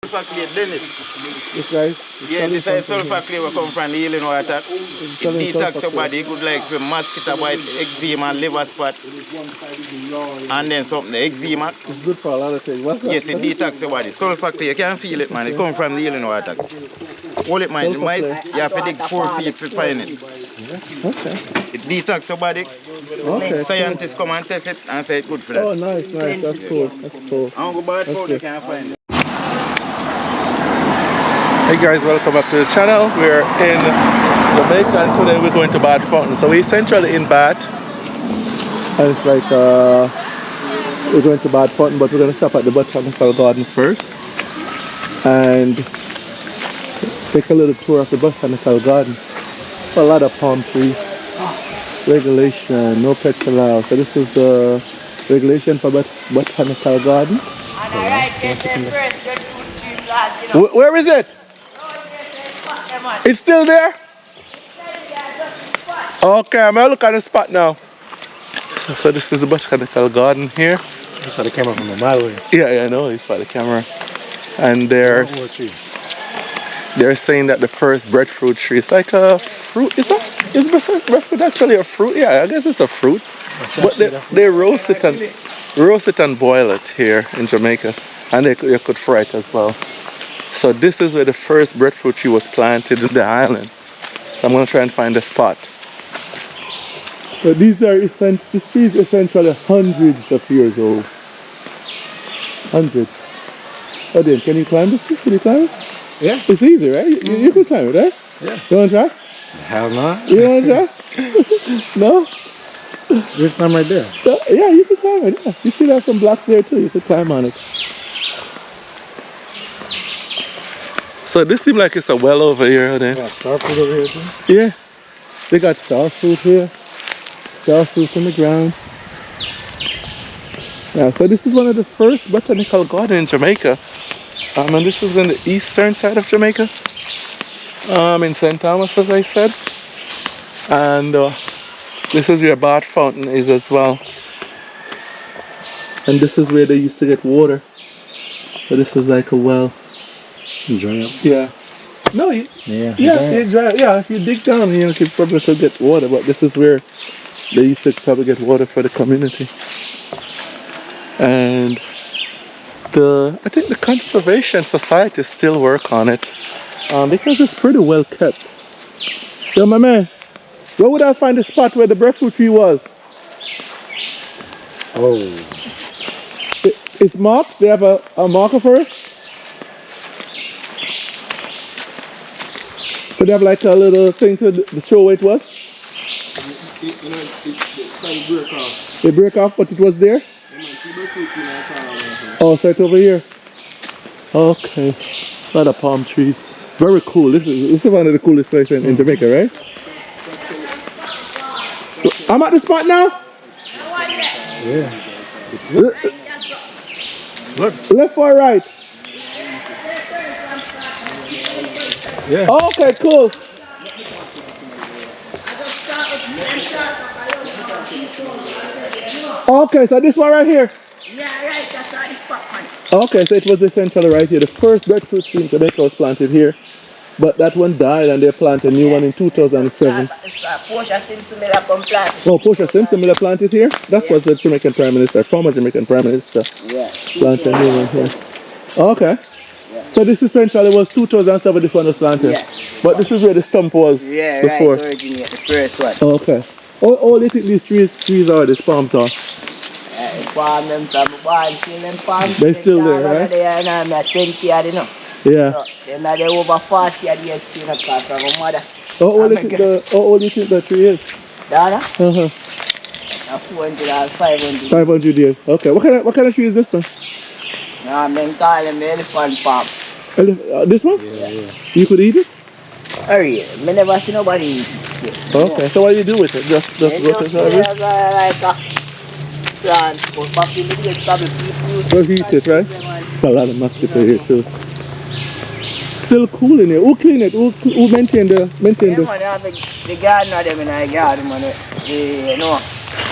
sulfur clay, Dennis. This guy? Yeah, this is sulfur clay will come from the healing water. It detox your body, good like for mosquito bite, eczema and liver spot. And then something, the eczema. It's good for a lot of things. What's that? Yes, it detox your body. Sulfur clay, you can feel it, man. It comes from the healing water. Hold it, man. Mice, you have to dig 4 feet to find it. Okay. It detox your body. Okay. Scientists come and test it and say it's good for that. Oh, nice. That's cool. That's cool. I don't go buy it for you can't find it. Hey guys, welcome back to the channel. We're in Jamaica and today we're going to Bath Fountain. So we're essentially in Bath. And it's like we're going to Bath Fountain, but we're going to stop at the Botanical Garden first. And take a little tour of the Botanical Garden. A lot of palm trees. Regulation, no pets allowed. So this is the regulation for Botanical Garden. Where is it? It's still there? Okay, I'm gonna look at the spot now. So this is the Botanical Garden here. I saw the camera from a mile away. Yeah, I know, you saw the camera. And they're saying that the first breadfruit tree is like a fruit. Is breadfruit actually a fruit? Yeah, I guess it's a fruit. But they roast it and boil it here in Jamaica. And you could fry it as well. So this is where the first breadfruit tree was planted in the island. So I'm going to try and find a spot. But this tree is essentially hundreds of years old. Hundreds. Oh, then, can you climb this tree? Can you climb it? Yeah. It's easy, right? You can climb it, right? Yeah. You want to try? Hell no. You want to try? No? You can climb right there. Yeah, you can climb it. Yeah. You see there's some blocks there too. You can climb on it. So this seems like it's a well over here then. Yeah, star fruit over here too. Yeah. They got star fruit here. Star fruit on the ground. Yeah, so this is one of the first botanical gardens in Jamaica. And this was in the eastern side of Jamaica. In St. Thomas, as I said. And this is where Bath Fountain is as well. And this is where they used to get water. So this is like a well. Dry up. Yeah. No, it's dry. Yeah, if you dig down, you probably could get water, but this is where they used to probably get water for the community. And I think the Conservation Society still work on it because it's pretty well kept. So my man, where would I find the spot where the breadfruit tree was? Oh. It's marked? They have a marker for it? So they have like a little thing to show where it was? It break off. It break off, but it was there? Oh, so it's over here? Okay. A lot of palm trees. It's very cool. This is one of the coolest places in Jamaica, right? I'm at the spot now? Yeah. Left or right? Yeah. Okay, cool. Okay, so this one right here? Yeah, right, that's all this spot, man. Okay, so it was essentially right here. The first breadfruit tree in Jamaica was planted here. But that one died and they planted a new one in 2007. Portia Simpson Miller come plant. Oh, Portia Simpson Miller planted here? That was the Jamaican Prime Minister, former Jamaican Prime Minister. Yeah. Planted a new one here. Okay. Yeah. So this essentially was 2007 this one was planted? Yeah. But this is where the stump was before? Right, originally, the first one. Okay. All they think these trees are, these palms are? Palm them from one, see them palms. They're still there, right? They are now, I'm 20 years, you know. Yeah. So, then they're over 40 years, still not far from my mother. How old do you think the tree is? Donna? 400 or 500. 500 years. Okay. What kind of tree is this one? No, I'm then call them the elephant palm. This one? Yeah. You could eat it? Hurry, I never see nobody eat it still. Okay. So what do you do with it? Just go to service? Like a plant, but back in the days, probably people used Just eat it, right? It's a lot of mosquito here too. Still cool in here. Who clean it? Who maintain this? Man, the gardener them in our garden, man. They know.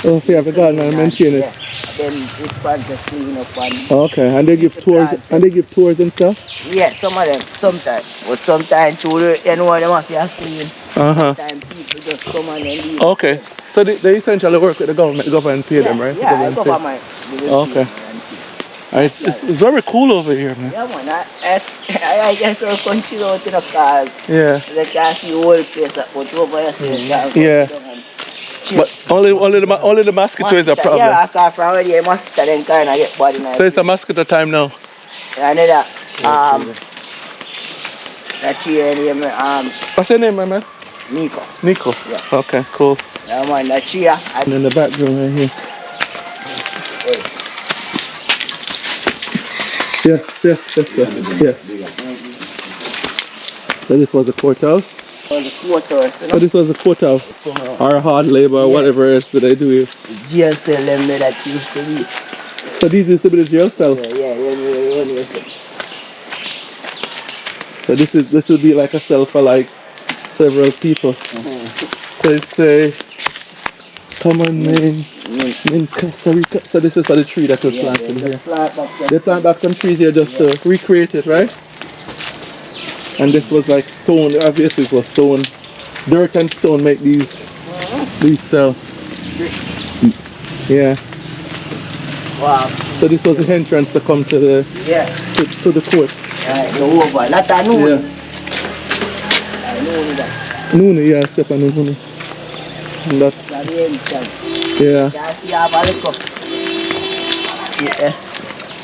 Oh, so you have a gardener and maintain it. Yeah. them sponsors clean up and Okay, and they give tours and stuff? yeah, some of them sometimes. But sometimes too, you know them have to clean. Uh-huh. Sometimes people just come and then leave. Okay. So they essentially work with the government pay them, right? Yeah, The the government government. pay. Okay. It's very cool over here, man. Yeah, man. I guess our country out in the cars. Yeah. They can see the whole place, but over here, so they can go Yeah. down and chill. But only the mosquito is a problem. Yeah, I can't from already, mosquito then kind of get body nice. So it's a mosquito time now. Another, that cheer name, What's your name, my man? Nico. Nico. Yeah. Okay, cool. Yeah, man, that cheer. And in the background right here. Yes, yes, yes, sir. Yes. So this was a courthouse? Was a courthouse, you know? So this was a courthouse? Or hard labor, or whatever else that they do here. Jail cell them that used to be. So these used to be the jail cell? Yeah, So this would be like a cell for like several people. So it's a common name in Costa Rica. So this is for the tree that was planted here. They plant back some trees here just to recreate it, right? And this was like stone. Obviously it was stone. Dirt and stone make these cells. Yeah. Wow. So this was the entrance to come to the to the court. The over. Not a noon. Yeah. Noon, yeah, step on noon. And that. Yeah.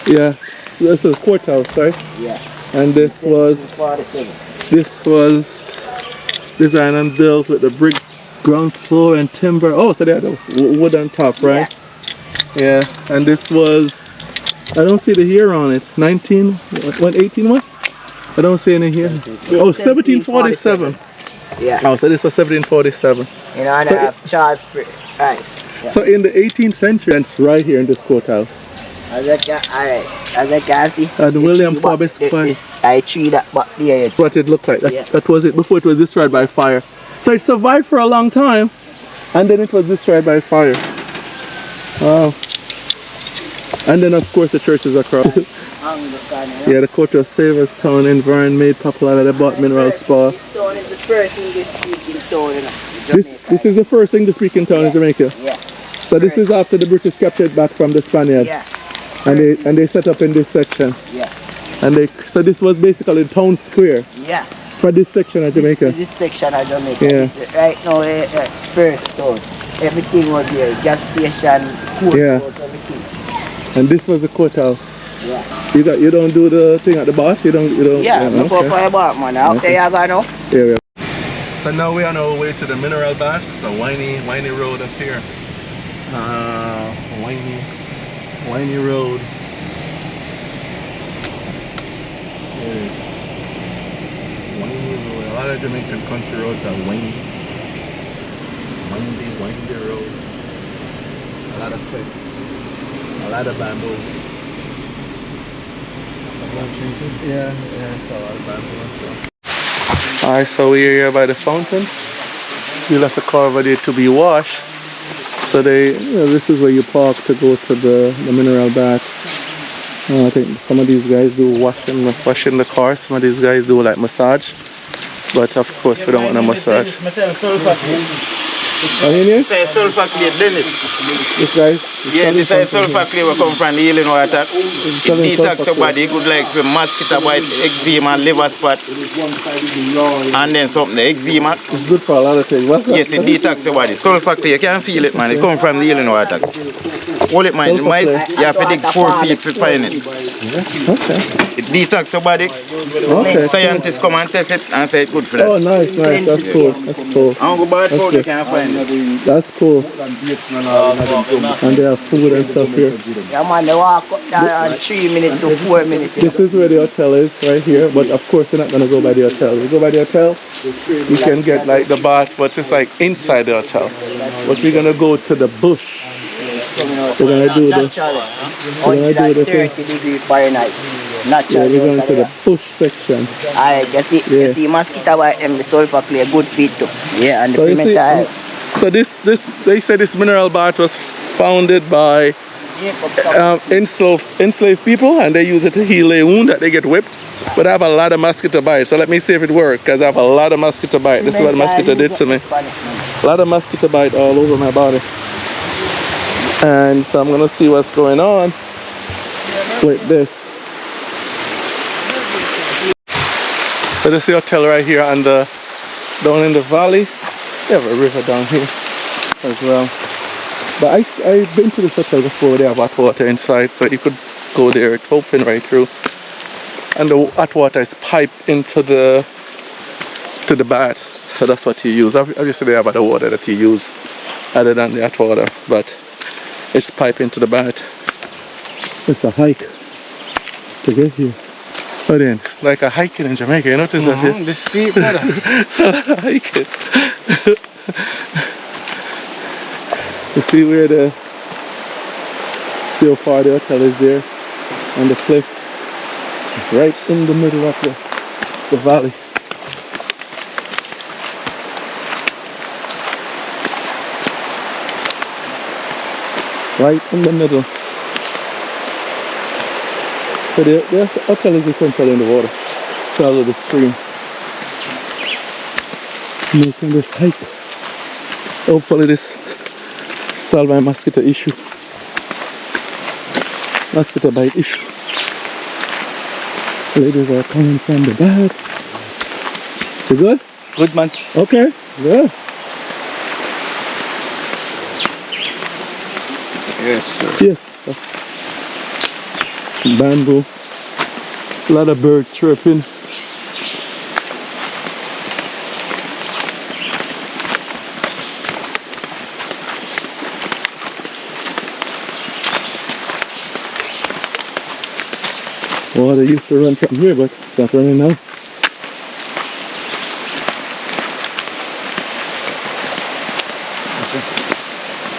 Yeah. This is courthouse, right? Yeah. And this was designed and built with the brick ground floor and timber. Oh, so they had a wood on top, right? Yeah. And this was, I don't see the year on it. 18 what? I don't see any here. Oh, 1747. Yeah. Oh, so this was 1747. You know, and I have Charles Right. Yeah. So in the 18th century, it's right here in this courthouse. As I can see. And William Forbes Square. I tree that back there. What it looked like. That was it before it was destroyed by fire. So it survived for a long time, and then it was destroyed by fire. Wow. And then of course the church is across. Yeah, the courthouse Savers Town environment made popular at the Bot Mineral Spa. This town is the first English speaking town in Jamaica. This is the first English speaking town in Jamaica. Yeah. So this is after the British captured it back from the Spaniard. Yeah. And they set up in this section. Yeah. And so this was basically the town square. Yeah. For this section of Jamaica. This section of Jamaica. Yeah. Right now, first town. Everything was here. Gas station, courthouse, everything. And this was the courthouse. Yeah. You don't do the thing at the bar? You don't. Yeah, look up for your bar, man. Out there you go now. Yeah. So now we are on our way to the mineral bath. It's a winey road up here. Winey road. There it is. Winey road. A lot of Jamaican country roads are windy. Windy roads. A lot of cliffs. A lot of bamboo. Yeah, it's a lot of bamboo and stuff. Alright, so we're here by the fountain. You left the car over there to be washed. So this is where you park to go to the mineral bath. I think some of these guys do washing the car. Some of these guys do like massage. But of course we don't want a massage. Are you in here? This is sulfur clay Dennis. This guy? Yeah, this is sulfur clay we come from the healing water. It detox your body, good like for mosquito bite, eczema and liver spot. And then something, the eczema. It's good for a lot of things. What's that? Yes, it detox your body. Sulfur clay, you can feel it, man. It comes from the healing water. Hold it, man. Mice, you have to dig 4 feet to find it. Okay. It detox your body. Okay. Scientists come and test it and say it's good for that. Oh, nice. That's cool. That's cool. I don't go buy it for you can't find it. That's cool. And they have food and stuff here. Yeah, man, they walk up there in 3 minutes to 4 minutes. This is where the hotel is, right here. But of course, we're not going to go by the hotel. We go by the hotel, you can get like the bath, but it's like inside the hotel. But we're going to go to the bush. We're going to do the... We're going to do the 30° Fahrenheit. Yeah, we're going to the bush section. Alright, you see mosquito bite them, the sulfur clay, good feed too. Yeah, and the pimenta. So they said this mineral bath was founded by enslaved people, and they use it to heal a wound that they get whipped. But I have a lot of mosquito bites, so let me see if it works, because I have a lot of mosquito bite. This is what mosquito did to me. A lot of mosquito bite all over my body. And so I'm gonna see what's going on with this. So this is the hotel right here on the down in the valley. They have a river down here as well. But I've been to this hotel before. They have hot water inside, so you could go there. It's open right through, and the hot water is piped into the bath. So that's what you use. Obviously, they have other water that you use other than the hot water, but it's piped into the bath. It's a hike to get here. But then it's like a hiking in Jamaica. You notice that here? The steep, brother. It's a lot of hiking. You see see how far the hotel is there on the cliff. It's right in the middle of the valley. Right in the middle. So the hotel is essentially in the water. Follow the stream. Making this hike. Hopefully this solve my mosquito issue. Mosquito bite issue. Ladies are coming from the bath. You good? Good, man. Okay, yeah. Yes, sir. Yes. Bamboo. A lot of birds chirping. Water used to run from here, but it's not running now.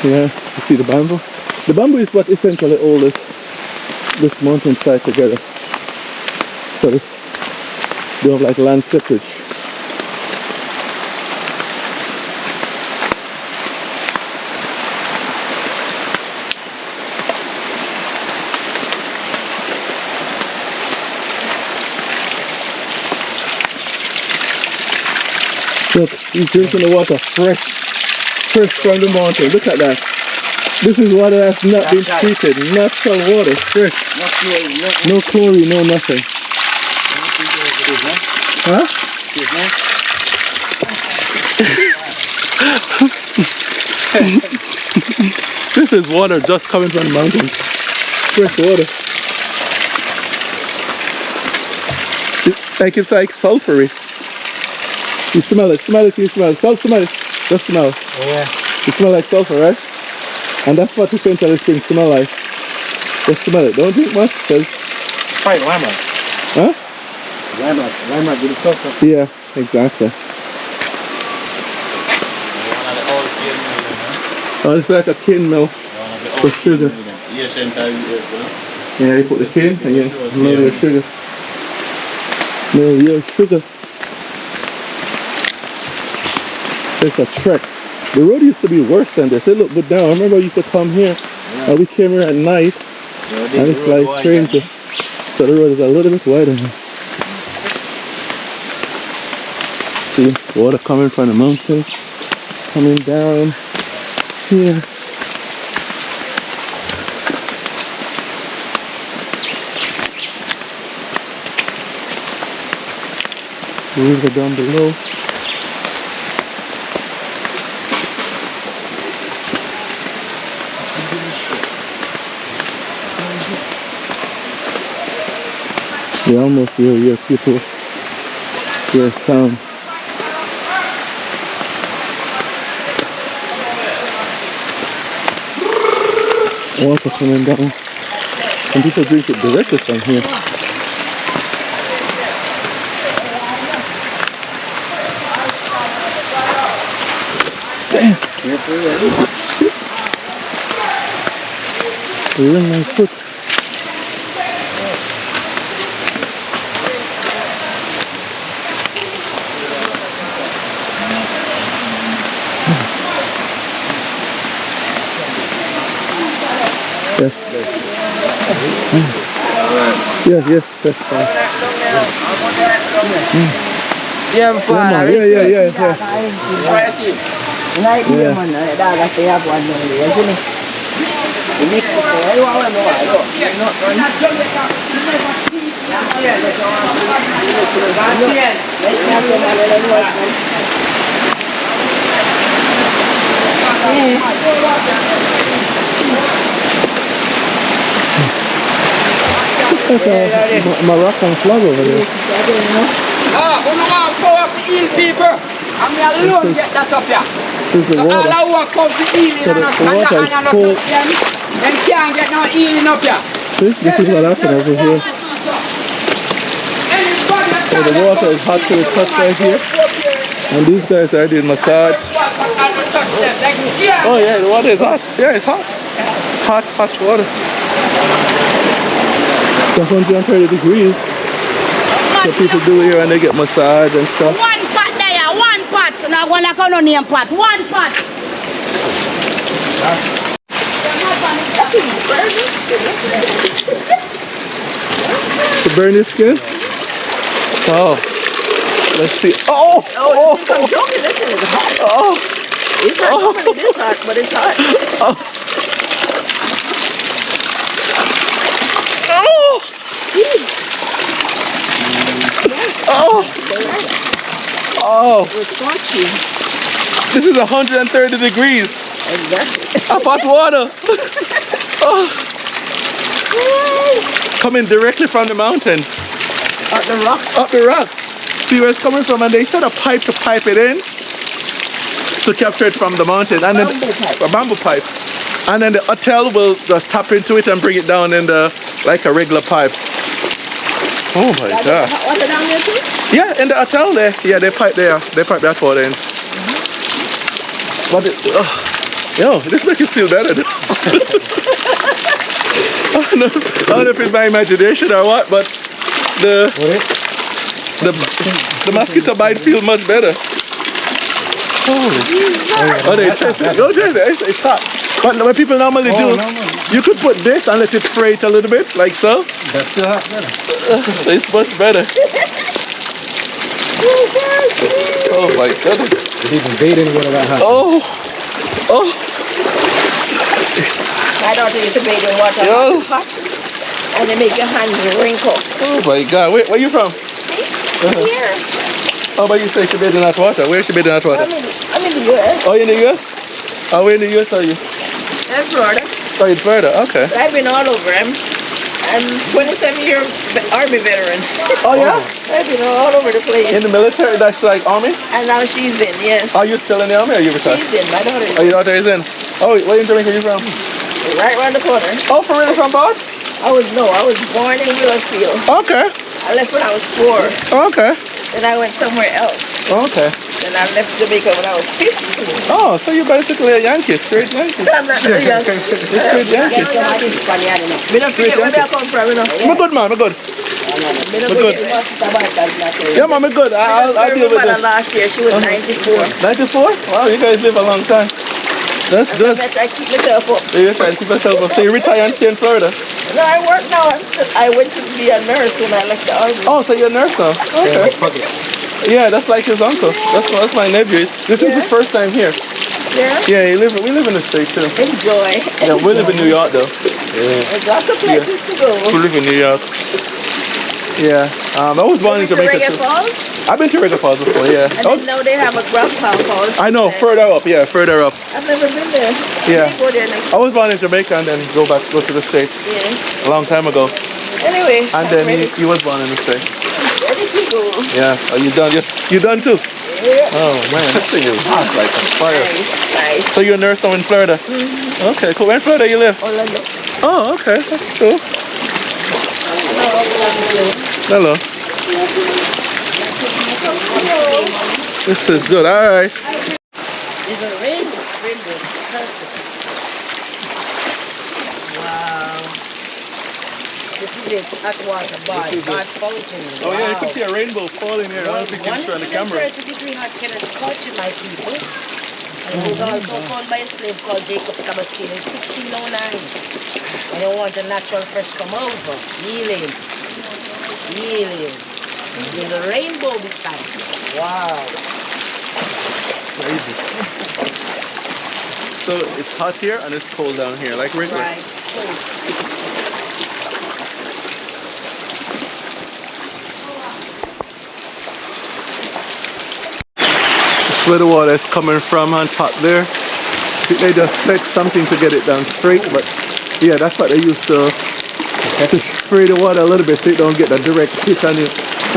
Yeah, you see the bamboo? The bamboo is what essentially holds this mountainside together. So they have like land seepage. Look, he's drinking the water fresh from the mountain. Look at that. This is water that's not been treated. Natural water, fresh. No chlorine, no nothing. Huh? This is water just coming from the mountain. Fresh water. It's like sulfury. You smell it, smell it, you smell it. Smell it. Just smell it. Yeah. You smell like sulfur, right? And that's what essentially springs smell like. Just smell it. Don't drink much, because... Fine, lima. Huh? Lima, do the sulfur. Yeah, exactly. Oh, it's like a tin mill for sugar. Yeah, you put the tin and you mill your sugar. Mill your sugar. It's a trek. The road used to be worse than this. It looked good now. I remember I used to come here and we came here at night and it's like crazy. So the road is a little bit wider now. See, water coming from the mountain, coming down here. The river down below. We're almost there. Here, people hear sound. Water coming down, and people drink it directly from here. Damn! Oh, shit! It ruined my foot. Yes. Yeah, yes, that's fine. Yeah, Yeah, man. Yeah. Like yeah. Man, dog, I say I have one more, isn't it? You need to say, I want Moroccan flag over there. Ah, we don't want to go up to heal people. I mean, alone get that up here. This is the So all water. I want come to healing So the water is cold. Them can't get no healing up here. See, this is what happened over here. So the water is hot to the touch right here. And these guys are doing massage. Oh yeah, the water is hot. Yeah, it's hot. Hot water. It's 130 degrees. So people do it here and they get massage and stuff. One pot there, one pot. Now one like on name pot. One pot. To burn your skin? Oh. Let's see. Oh! Oh, I'm joking. Listen, it's hot. Oh! It's not normally this hot, but it's hot. Oh! Oh! Oh! It's scorching. This is 130 degrees. Exactly. Of hot water. Oh. Coming directly from the mountains. Up the rock. Up the rocks. See where it's coming from, and they set a pipe to pipe it in to capture it from the mountain. And then a bamboo pipe. And then the hotel will just tap into it and bring it down in the like a regular pipe. Oh my god. Hot water down there too? Yeah, in the hotel there. Yeah, they pipe there. They pipe that water in. But it, yo, this makes you feel better. I don't know if it's my imagination or what, but the mosquito bite feels much better. Oh, they taste it. Go there, it's hot. But what people normally do, you could put this and let it spray it a little bit, like so. That's still hot better. It's much better. Oh my goodness. It's even bathing water that hot. Oh. I don't think it's a bathing water. Yo. It's hot. And they make your hands wrinkle. Oh my god. Where are you from? Here. Oh, but you say she bathed in hot water. Where is she bathed in hot water? I'm in the US. Oh, you in the US? Oh, where in the US are you? I'm Florida. Oh, in Florida. Okay. I've been all over. I'm 27-year Army veteran. Oh, yeah? I've been all over the place. In the military? That's like army? And now she's in, yes. Are you still in the army or are you retired? She's in, my daughter is Oh, your daughter is in? Oh, where in Jamaica are you from? right around the corner. Oh, for real, from Bath? I was born in Willowfield. Okay. I left when I was 4. Okay. Then I went somewhere else. Okay. Then I left Jamaica when I was 15. Oh, so you're basically a Yankee, straight Yankee. I'm not the young. Straight Yankee. Me don't forget where I come from, you know. I'm good, man. I'm good. Me don't good. forget the Yeah, man, I'm good. I'll deal with mother this. last year, she was 94. 94? Wow, you guys live a long time. That's good. I try to keep myself up. So you're trying to keep yourself up. So you retire and stay in Florida? No, I work now. I went to be a nurse when I left the army. Oh, so you're a nurse now? Okay. Yeah, that's like his uncle. That's my nephew. This is his first time here. Yeah? Yeah, we live in the States too. Enjoy. Yeah, we live in New York though. There's lots of places to go. We live in New York. Yeah. I was born in Jamaica Reggae too. Falls? I've been to Reggae Falls before, yeah. And then now they have a Grandpa Falls. I know, further up, yeah, further up. I've never been there. Yeah. I may go there next I was born in Jamaica and then go to the States year. a long time ago. Anyway, And then he was born in the States. ready to go. Yeah. Oh, you done? You done too? Yeah. Oh man, this thing is hot like a fire. Nice. So you're a nurse now in Florida? Okay, cool. Where in Florida you live? Orlando. Oh, okay, that's cool. Hello. This is good. All right. There's a rainbow. Perfect. Wow. This is it. Hot water bath fountain. Oh yeah, you can see a rainbow falling here. I don't think you can show on the camera. 130-degree hot Kenneth culture, my people. And it was also found by a slave called Jacob Sabastine in 1609. And they want a natural fresh come over, healing. Really. There's a rainbow this time. Wow. Crazy. So it's hot here and it's cold down here, like regular. Right. That's where the water is coming from on top there. I think they just set something to get it down straight, but yeah, that's what they used to spray the water a little bit so you don't get a direct hit on you.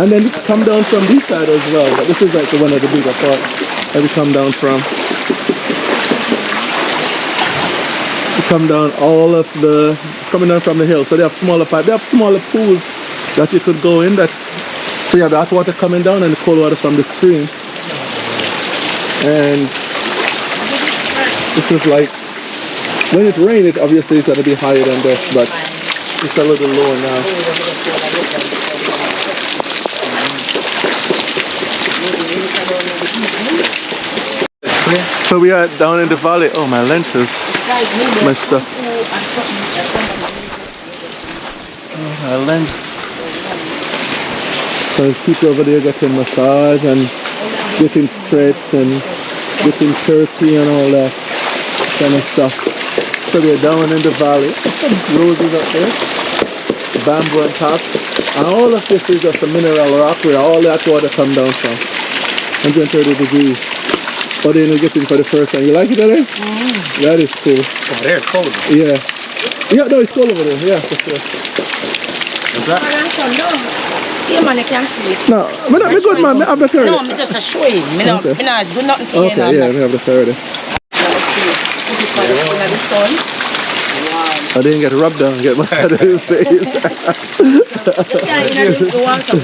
And then this come down from this side as well, but this is like one of the bigger parts that we come down from. We come down all of the, coming down from the hill, so they have smaller pipes, they have smaller pools that you could go in. That's, so you have the hot water coming down and the cold water from the stream. And this is like, when it rains, it obviously is going to be higher than this, but it's a little lower now. So we are down in the valley. Oh, my lens is messed up. Oh, my lens. So there's people over there getting massage and getting stretched and getting turkey and all that kind of stuff. So we're down in the valley. Some roses up there, bamboo on top, and all of this is just a mineral rock where all that water come down from. 130 degrees. Oh, then we get in for the first time. You like it over there? Mm. That is cool. Oh, there it's cold. Yeah. Yeah, no, it's cold over there. Yeah, for sure. What's that? Yeah, man, you can see it. No, I'm good, man. I'm not No, I'm just showing. I don't do nothing to you. Okay, yeah, we have the fire there. I didn't get rubbed down, get massage in his face. Yeah, you know, the water.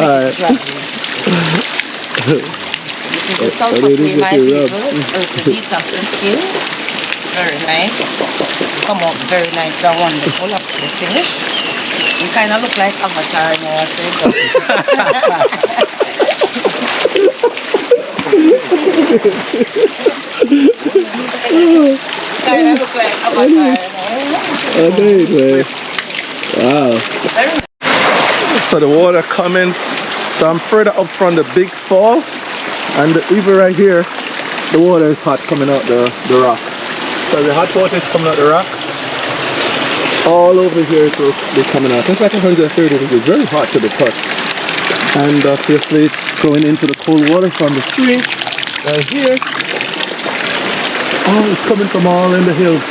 Alright. This is the south of my people. It's the detox and skin. Very nice. Come out very nice and wonderful after the finish. You kind of look like Avatar now, I say. Kind of look like Avatar now. Wow. So the water coming. So I'm further up from the big fall. And even right here, the water is hot coming out the rocks. So the hot water is coming out the rocks. All over here it will be coming out. It's like 130 degrees, very hot to the touch. And obviously it's going into the cold water from the stream right here. Oh, it's coming from all in the hills,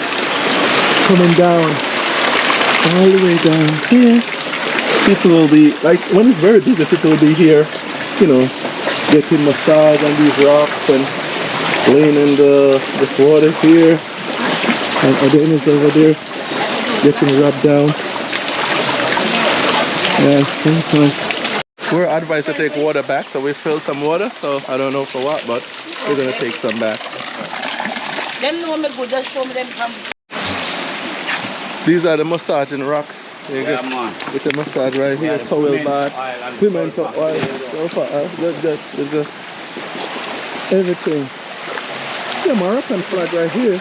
coming down, all the way down here. People will be, like when it's very busy, people will be here, you know, getting massage on these rocks and laying in this water here. And Odin is over there getting rubbed down. Yeah, sometimes. We're advised to take water back, so we filled some water, so I don't know for what, but we're gonna take some back. Them know me good, just show me them from. These are the massaging rocks. You get a massage right here, towel bath, pimento oil, good. Everything. Yeah, Moroccan flag right here.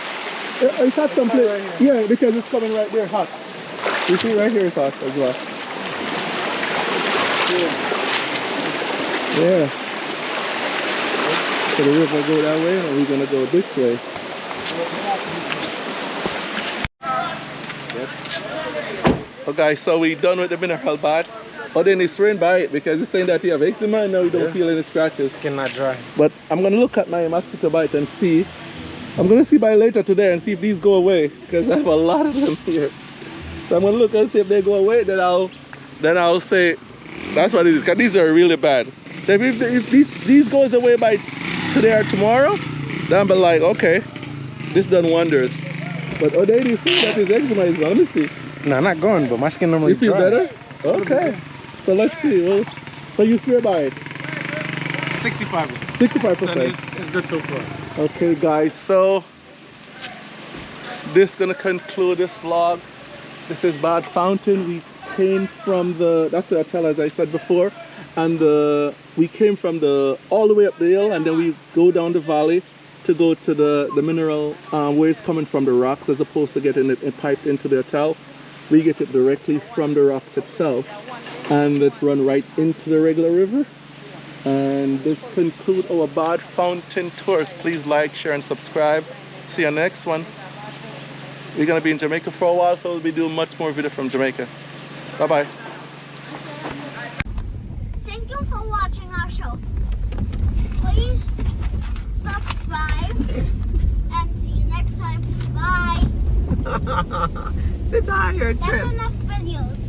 It's hot someplace. Yeah, because it's coming right there hot. You see right here it's hot as well. Yeah. So the river go that way or we're gonna go this way? Okay, so we done with the mineral bath. But then it's rain by it because it's saying that you have eczema and now you don't feel any scratches. Skin not dry. But I'm gonna look at my mosquito bite and see. I'm gonna see by later today and see if these go away because I have a lot of them here. So I'm gonna look and see if they go away. Then I'll say that's what it is. Cause these are really bad. So if these goes away by today or tomorrow, then I'll be like, okay, this done wonders. But already see that his eczema is gone. Let me see. No, not gone, but my skin normally dry. You feel better? Okay. So let's see. Well, so you swear by it? 65%. 65%. It's good so far. Okay, guys. So this is gonna conclude this vlog. This is Bad Fountain. We came from that's the hotel as I said before, and we came from all the way up the hill, and then we go down the valley to go to the mineral where it's coming from the rocks as opposed to getting it piped into the hotel. We get it directly from the rocks itself, and it's run right into the regular river. And this concludes our Bad Fountain tours. Please like, share, and subscribe. See you next one. We're gonna be in Jamaica for a while, so we'll be doing much more video from Jamaica. Bye bye. Thank you for watching our show. Please subscribe and see you next time. Bye. Sit on your That's trip. enough videos.